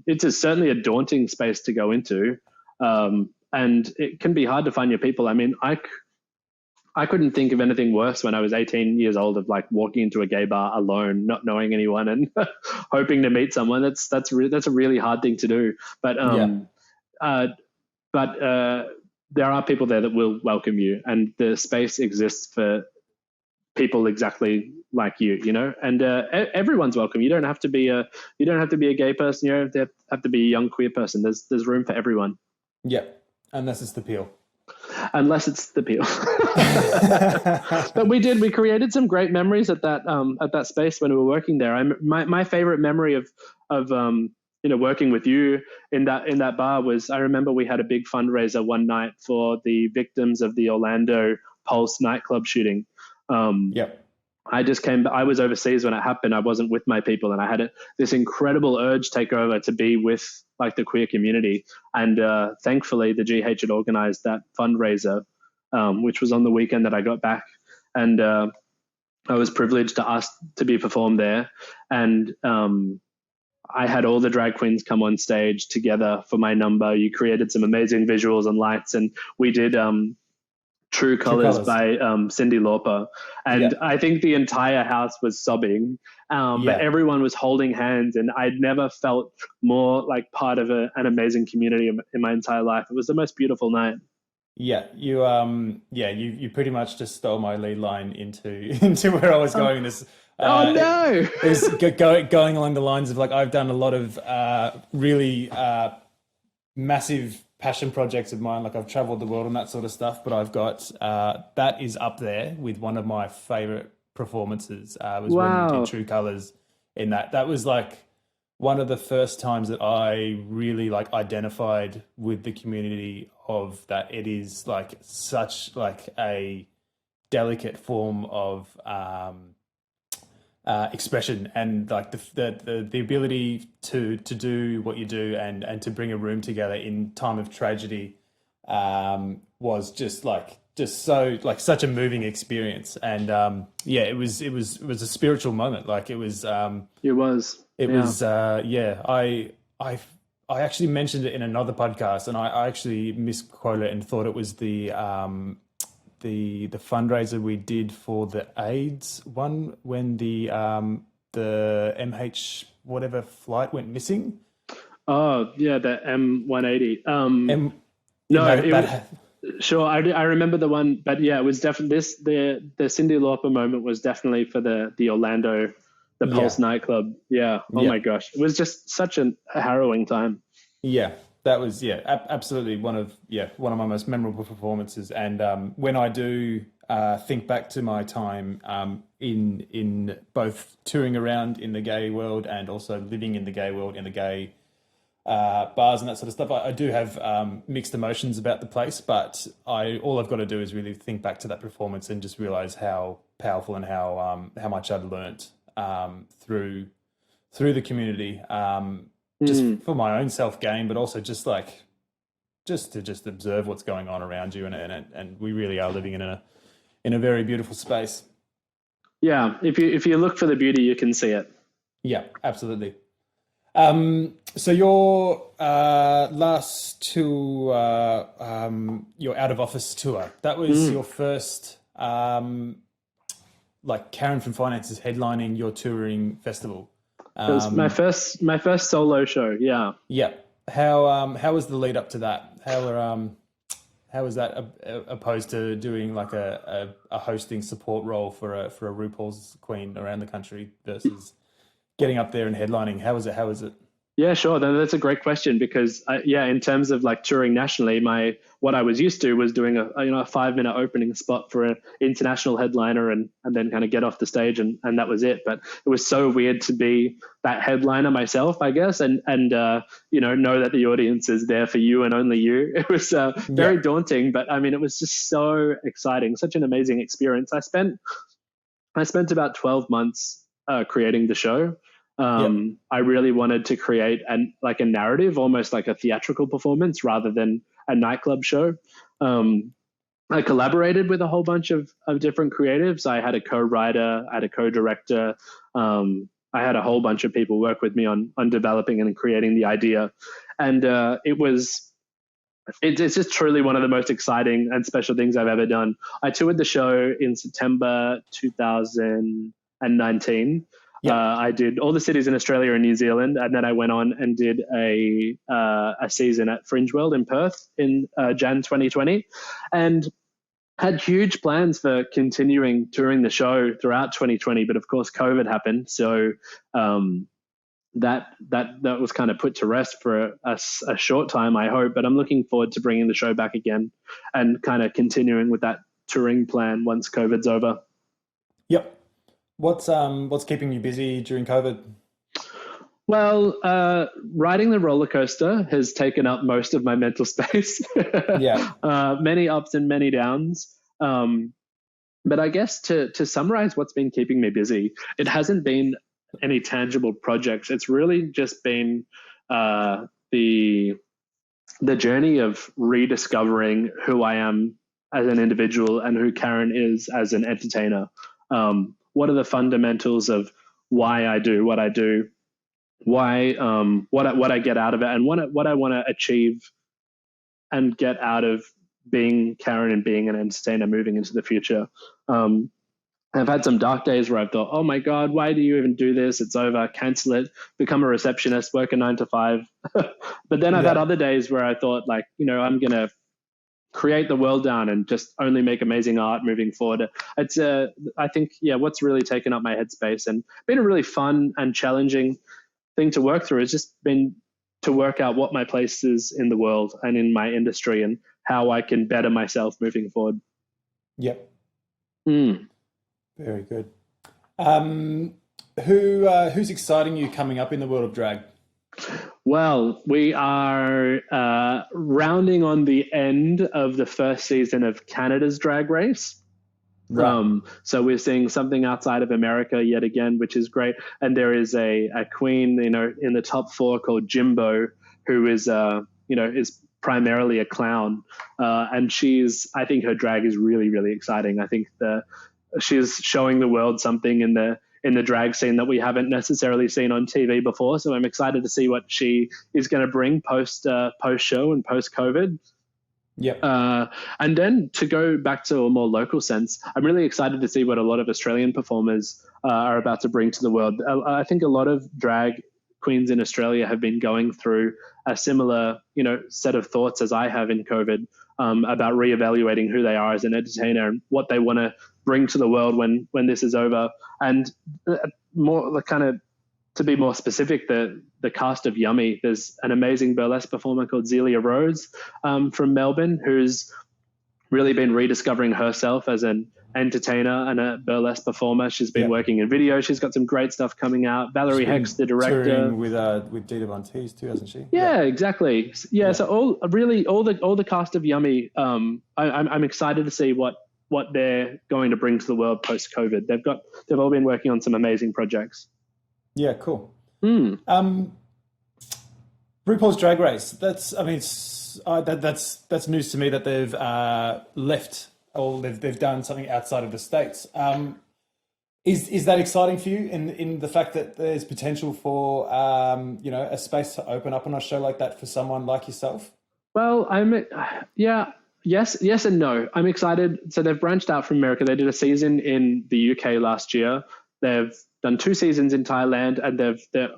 Speaker 2: It's certainly a daunting space to go into, and it can be hard to find your people. I mean, I couldn't think of anything worse when I was 18 years old of walking into a gay bar alone, not knowing anyone, and hoping to meet someone. That's a really hard thing to do. But there are people there that will welcome you, and the space exists for people exactly like you, and everyone's welcome. You don't have to be a gay person. You don't have to be a young queer person. There's room for everyone.
Speaker 1: Yeah, unless it's the peel.
Speaker 2: But we created some great memories at that space when we were working there. My favorite memory of working with you in that bar was, I remember we had a big fundraiser one night for the victims of the Orlando Pulse nightclub shooting. I was overseas when it happened. I wasn't with my people, and I had this incredible urge take over to be with the queer community. And thankfully, the GH had organized that fundraiser, which was on the weekend that I got back. And I was privileged to ask to be performed there, and I had all the drag queens come on stage together for my number. You created some amazing visuals and lights, and we did True Colors by Cyndi Lauper. And I think the entire house was sobbing, but everyone was holding hands, and I'd never felt more like part of an amazing community in my entire life. It was the most beautiful night.
Speaker 1: Yeah, you pretty much just stole my lead line into where I was going. This
Speaker 2: oh no!
Speaker 1: Is going along the lines of, like, I've done a lot of really massive passion projects of mine. Like, I've traveled the world and that sort of stuff, but I've got that is up there with one of my favorite performances. Was when you did True Colors. In that was like one of the first times that I really like identified with the community of that. It is like such like a delicate form of expression, and like the ability to do what you do and to bring a room together in time of tragedy was just so like such a moving experience. And it was a spiritual moment. Like it was I actually mentioned it in another podcast, and I actually misquoted it and thought it was the fundraiser we did for the AIDS one when the MH whatever flight went missing.
Speaker 2: Oh yeah, the M180. Sure, I remember the one, but yeah, it was definitely the Cyndi Lauper moment was definitely for the Orlando, the Pulse nightclub. Yeah. Oh my gosh, it was just such a harrowing time.
Speaker 1: Yeah, that was absolutely one of my most memorable performances. And when I do think back to my time in both touring around in the gay world and also living in the gay world, in the gay bars and that sort of stuff, I do have mixed emotions about the place. But all I've got to do is really think back to that performance and just realize how powerful and how much I'd learnt through the community. Just for my own self-gain, but also just to observe what's going on around you, and we really are living in a very beautiful space.
Speaker 2: Yeah, if you look for the beauty, you can see it.
Speaker 1: Yeah, absolutely. So your last tour, your out of office tour, that was your first, like Karen from Finance is headlining your touring festival.
Speaker 2: It was my first solo show. Yeah.
Speaker 1: Yeah. How was the lead up to that? How was that opposed to doing like a hosting support role for a RuPaul's Queen around the country versus getting up there and headlining? How was it?
Speaker 2: Yeah, sure. That's a great question because in terms of like touring nationally, what I was used to was doing a 5-minute opening spot for an international headliner and then kind of get off the stage and that was it. But it was so weird to be that headliner myself, I guess, and know that the audience is there for you and only you. It was very daunting, but I mean, it was just so exciting, such an amazing experience. I spent about 12 months creating the show. I really wanted to create a narrative, almost like a theatrical performance rather than a nightclub show. I collaborated with a whole bunch of different creatives. I had a co-writer, I had a co-director. I had a whole bunch of people work with me on developing and creating the idea. And it's just truly one of the most exciting and special things I've ever done. I toured the show in September 2019. I did all the cities in Australia and New Zealand, and then I went on and did a season at Fringe World in Perth in Jan 2020, and had huge plans for continuing touring the show throughout 2020. But of course, COVID happened, so that was kind of put to rest for a short time, I hope. But I'm looking forward to bringing the show back again and kind of continuing with that touring plan once COVID's over.
Speaker 1: Yep. What's keeping you busy during COVID?
Speaker 2: Well, riding the roller coaster has taken up most of my mental space. Many ups and many downs. But I guess to summarize what's been keeping me busy, it hasn't been any tangible projects. It's really just been the journey of rediscovering who I am as an individual and who Karen is as an entertainer. what are the fundamentals of why I do what I do, why what I get out of it, and what I want to achieve and get out of being Karen and being an entertainer moving into the future. I've had some dark days where I've thought, oh my God, why do you even do this? It's over, cancel it, become a receptionist, work a 9 to 5. But then I've had other days where I thought, like, I'm going to create the world down and just only make amazing art moving forward. It's I think, what's really taken up my headspace and been a really fun and challenging thing to work through has just been to work out what my place is in the world and in my industry and how I can better myself moving forward.
Speaker 1: Yep. Very good. Who's exciting you coming up in the world of drag?
Speaker 2: Well, we are rounding on the end of the first season of Canada's Drag Race. Right. So we're seeing something outside of America yet again, which is great. And there is a queen, in the top 4 called Jimbo, who is, is primarily a clown. And I think her drag is really, really exciting. I think she's showing the world something in the drag scene that we haven't necessarily seen on TV before. So I'm excited to see what she is going to bring post show and post COVID.
Speaker 1: Yep.
Speaker 2: And then to go back to a more local sense, I'm really excited to see what a lot of Australian performers are about to bring to the world. I think a lot of drag queens in Australia have been going through a similar, set of thoughts as I have in COVID about reevaluating who they are as an entertainer and what they want to bring to the world when this is over. And more kind of, to be more specific, the cast of Yummy, there's an amazing burlesque performer called Zelia Rose from Melbourne, who's really been rediscovering herself as an entertainer and a burlesque performer. She's been working in video. She's got some great stuff coming out. Valerie Hex, the director,
Speaker 1: touring with Dita Von Teese too, hasn't she?
Speaker 2: Yeah, exactly. Yeah, so all the cast of Yummy. I'm excited to see what they're going to bring to the world post COVID. They've all been working on some amazing projects.
Speaker 1: Yeah, cool. RuPaul's Drag Race. That's news to me that they've left, or they've done something outside of the States. Is that exciting for you in the fact that there's potential for a space to open up on a show like that for someone like yourself?
Speaker 2: Well, yes and no. I'm excited. So they've branched out from America. They did a season in the UK last year. They've done 2 seasons in Thailand, and the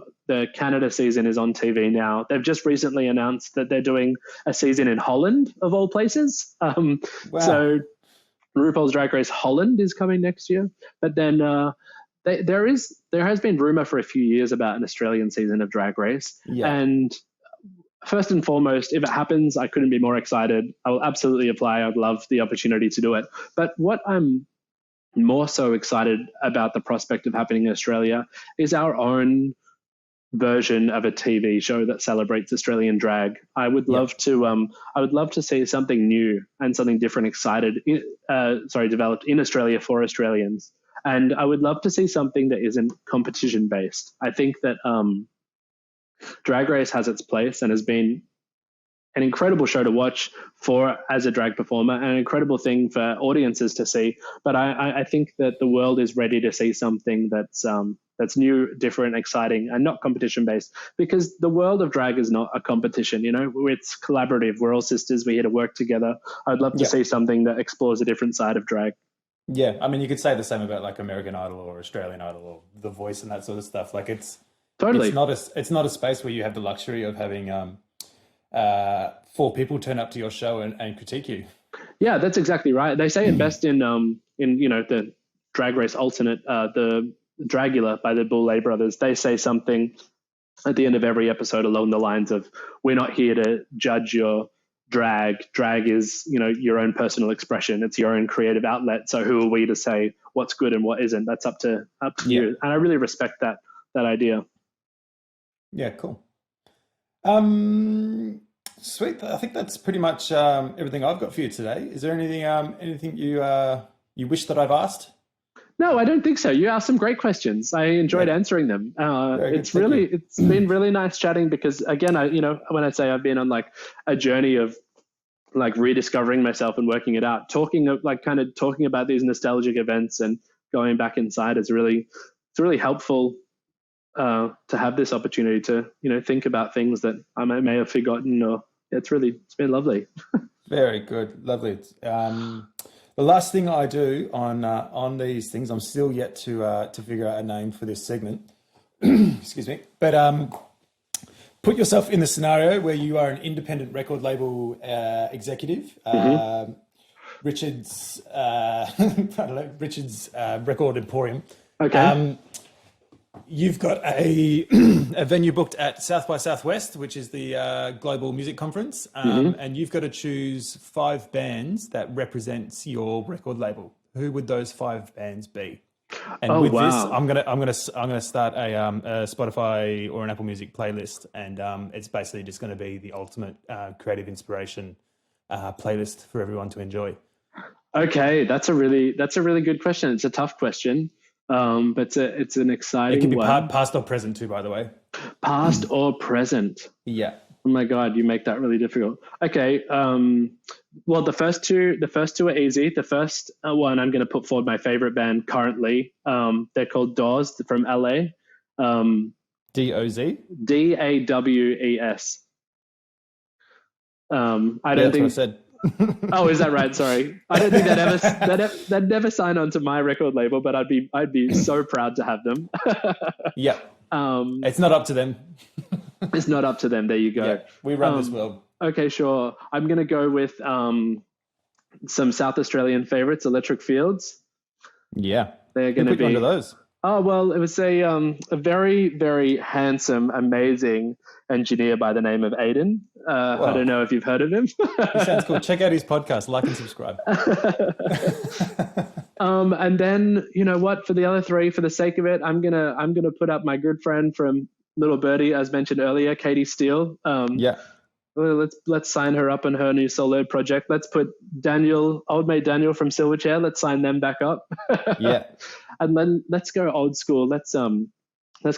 Speaker 2: Canada season is on TV now. They've just recently announced that they're doing a season in Holland, of all places. Wow. So RuPaul's Drag Race Holland is coming next year. But then there has been rumor for a few years about an Australian season of Drag Race. Yeah. And first and foremost, if it happens, I couldn't be more excited. I will absolutely apply. I'd love the opportunity to do it. But what I'm more so excited about the prospect of happening in Australia is our own version of a TV show that celebrates Australian drag. I would love to see something new and something different developed in Australia for Australians. And I would love to see something that isn't competition based. I think that Drag Race has its place and has been an incredible show to watch as a drag performer, and an incredible thing for audiences to see. But I think that the world is ready to see something that's new, different, exciting, and not competition based, because the world of drag is not a competition. It's collaborative. We're all sisters. We're here to work together. I'd love to see something that explores a different side of drag.
Speaker 1: Yeah, I mean, you could say the same about like American Idol or Australian Idol or The Voice and that sort of stuff. Like it's not a space where you have the luxury of having 4 people turn up to your show and critique you. Yeah,
Speaker 2: that's exactly right. They say it best in the Drag Race alternate, the Dragula by the Boulay brothers. They say something at the end of every episode along the lines of, "We're not here to judge your drag. Drag is, your own personal expression. It's your own creative outlet. So who are we to say what's good and what isn't? That's up to you." And I really respect that idea.
Speaker 1: Yeah, cool. Sweet. I think that's pretty much everything I've got for you today. Is there anything you wish that I've asked?
Speaker 2: No, I don't think so. You asked some great questions. I enjoyed answering them. It's been really nice chatting, because again, when I say I've been on like a journey of like rediscovering myself and working it out, talking about these nostalgic events and going back inside it's really helpful to have this opportunity to, think about things that I may have forgotten, or it's been lovely.
Speaker 1: Very good, lovely. The last thing I do on these things, I'm still yet to figure out a name for this segment. Excuse me, but put yourself in the scenario where you are an independent record label executive. Richard's Richard's Record Emporium.
Speaker 2: Okay.
Speaker 1: You've got a venue booked at South by Southwest, which is the global music conference, and you've got to choose 5 bands that represents your record label. Who would those 5 bands be? And with this, I'm gonna start a Spotify or an Apple Music playlist, and it's basically just going to be the ultimate creative inspiration playlist for everyone to enjoy.
Speaker 2: Okay, that's a really good question. It's a tough question. But it's an exciting one.
Speaker 1: It can be past or present too, by the way.
Speaker 2: Past or present.
Speaker 1: Yeah.
Speaker 2: Oh my God, you make that really difficult. Okay. Well, the first two are easy. The first one, I'm going to put forward my favorite band currently. They're called Dawes from LA.
Speaker 1: DOZ?
Speaker 2: DAWES. I don't think.
Speaker 1: That's what I said.
Speaker 2: Oh, is that right? Sorry, I don't think they'd never sign on to my record label, but I'd be so proud to have them.
Speaker 1: Yeah. It's not up to them.
Speaker 2: It's not up to them. There you go.
Speaker 1: Yeah, we run this world.
Speaker 2: Okay, sure. I'm gonna go with some South Australian favorites, Electric Fields.
Speaker 1: Yeah.
Speaker 2: They're gonna be
Speaker 1: one of those.
Speaker 2: Oh, well, it was a very, very handsome, amazing engineer by the name of Aiden. I don't know if you've heard of him.
Speaker 1: He sounds cool. Check out his podcast, like and subscribe.
Speaker 2: And then, you know what, for the other 3, for the sake of it, I'm gonna put up my good friend from Little Birdie, as mentioned earlier, Katie Steele.
Speaker 1: Yeah.
Speaker 2: Let's sign her up on her new solo project. Let's put old mate Daniel from Silverchair. Let's sign them back up.
Speaker 1: Yeah.
Speaker 2: And then let's go old school. Let's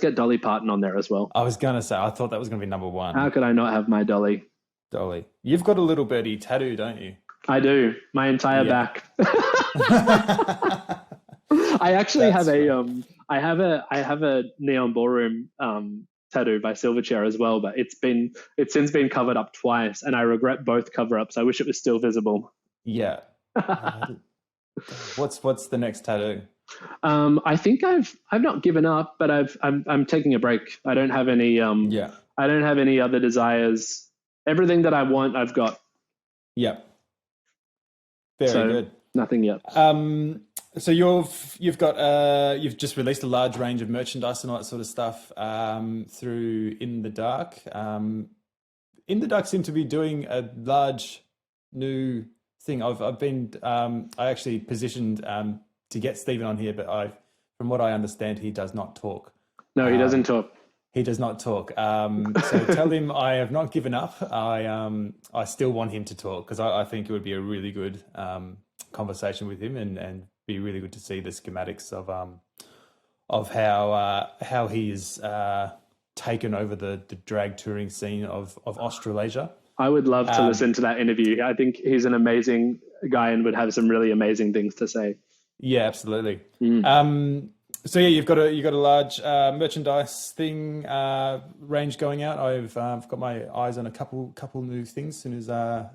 Speaker 2: get Dolly Parton on there as well.
Speaker 1: I was gonna say, I thought that was gonna be number 1.
Speaker 2: How could I not have my Dolly?
Speaker 1: Dolly, you've got a Little Birdie tattoo, don't you?
Speaker 2: I do. My entire back. I actually have I have a Neon Ballroom tattoo by Silverchair as well, but it's since been covered up twice, and I regret both cover-ups. I wish it was still visible.
Speaker 1: Yeah. What's the next tattoo?
Speaker 2: I think I've not given up, but I'm taking a break. I don't have any I don't have any other desires. Everything that I want, I've got.
Speaker 1: Yeah. Very good.
Speaker 2: Nothing yet.
Speaker 1: So you've got you've just released a large range of merchandise and all that sort of stuff through In the Dark. In the Dark seem to be doing a large new thing. I've been I actually positioned to get Stephen on here, but from what I understand, he does not talk.
Speaker 2: No, he doesn't talk.
Speaker 1: He does not talk. So tell him I have not given up. I still want him to talk, because I think it would be a really good conversation with him, and be really good to see the schematics of how he is taken over the drag touring scene of Australasia.
Speaker 2: I would love to listen to that interview. I think he's an amazing guy and would have some really amazing things to say.
Speaker 1: Yeah, absolutely. So yeah, you've got a large merchandise thing range going out. I've got my eyes on a couple new things as soon as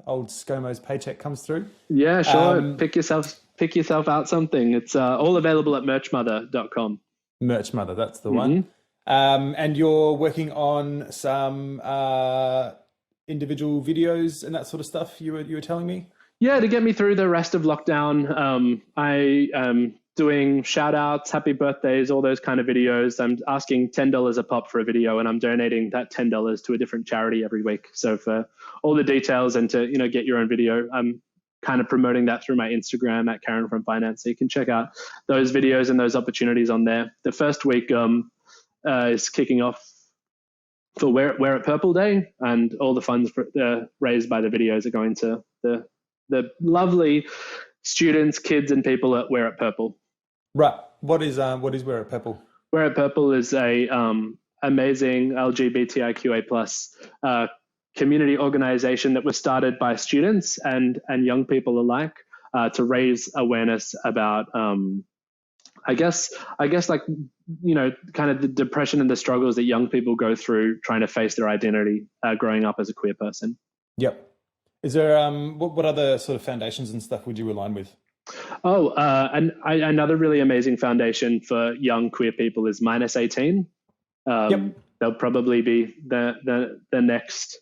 Speaker 1: old ScoMo's paycheck comes through.
Speaker 2: Yeah, sure. Pick yourself out something. It's all available at merchmother.com.
Speaker 1: Merchmother, that's the one. And you're working on some individual videos and that sort of stuff. You were telling me.
Speaker 2: Yeah, to get me through the rest of lockdown. I am doing shout outs, happy birthdays, all those kind of videos. I'm asking $10 a pop for a video, and I'm donating that $10 to a different charity every week. So for all the details and to, get your own video, I'm kind of promoting that through my Instagram at Karen from Finance. So you can check out those videos and those opportunities on there. The first week is kicking off for Wear It Purple Day, and all the funds raised by the videos are going to the lovely students, kids, and people at Wear It Purple.
Speaker 1: Right. What is Wear It Purple?
Speaker 2: Wear It Purple is a amazing LGBTIQA+ community organization that was started by students and young people alike to raise awareness about I guess like, kind of the depression and the struggles that young people go through trying to face their identity growing up as a queer person.
Speaker 1: Yep. Is there what other sort of foundations and stuff would you align with?
Speaker 2: And another really amazing foundation for young queer people is -18.
Speaker 1: Yep.
Speaker 2: They'll probably be the next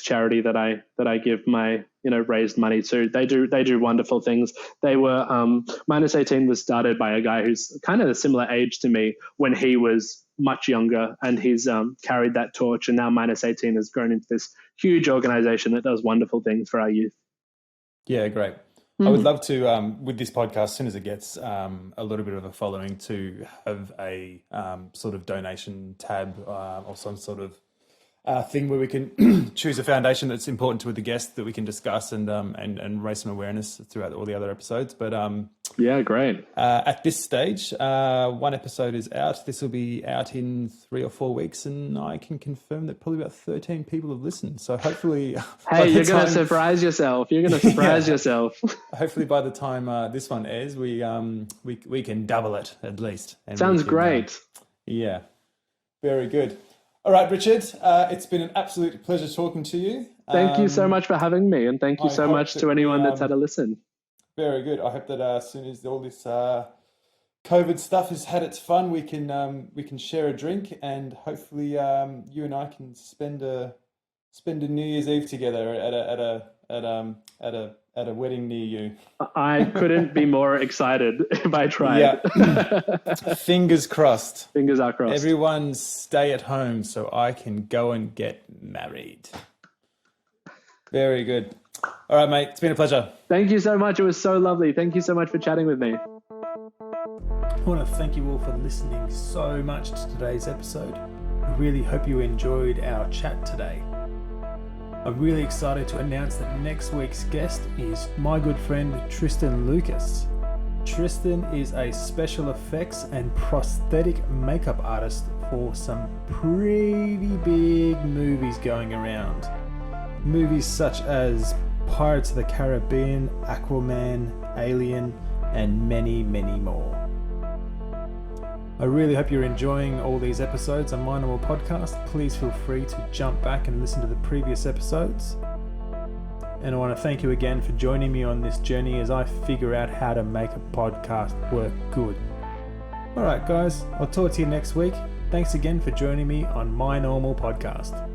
Speaker 2: charity that I give my raised money to. They do wonderful things. They were -18 was started by a guy who's kind of a similar age to me when he was much younger, and he's carried that torch, and now -18 has grown into this huge organization that does wonderful things for our youth.
Speaker 1: Yeah, great. I would love to, with this podcast, as soon as it gets a little bit of a following, to have a sort of donation tab or some sort of thing where we can choose a foundation that's important to the guest that we can discuss and raise some awareness throughout all the other episodes. But
Speaker 2: yeah, great.
Speaker 1: At this stage, one episode is out. This will be out in 3 or 4 weeks, and I can confirm that probably about 13 people have listened. So hopefully,
Speaker 2: hey, you're going to surprise yourself. You're going to surprise yourself.
Speaker 1: Hopefully, by the time this one airs, we can double it at least. And
Speaker 2: sounds great.
Speaker 1: Yeah, very good. All right, Richard, it's been an absolute pleasure talking to you.
Speaker 2: Thank you so much for having me, and thank you so much to anyone that's had a listen. Very
Speaker 1: good. I hope that as soon as all this COVID stuff has had its fun, we can share a drink, and hopefully you and I can spend a New Year's Eve together at a wedding near you.
Speaker 2: I couldn't be more excited if I tried.
Speaker 1: Yeah. Fingers crossed.
Speaker 2: Fingers are crossed.
Speaker 1: Everyone stay at home so I can go and get married. Very good. All right, mate. It's been a pleasure.
Speaker 2: Thank you so much. It was so lovely. Thank you so much for chatting with me.
Speaker 1: I want to thank you all for listening so much to today's episode. I really hope you enjoyed our chat today. I'm really excited to announce that next week's guest is my good friend Tristan Lucas. Tristan is a special effects and prosthetic makeup artist for some pretty big movies going around. Movies such as Pirates of the Caribbean, Aquaman, Alien, and many, many more. I really hope you're enjoying all these episodes on My Normal Podcast. Please feel free to jump back and listen to the previous episodes. And I want to thank you again for joining me on this journey as I figure out how to make a podcast work good. Alright guys, I'll talk to you next week. Thanks again for joining me on My Normal Podcast.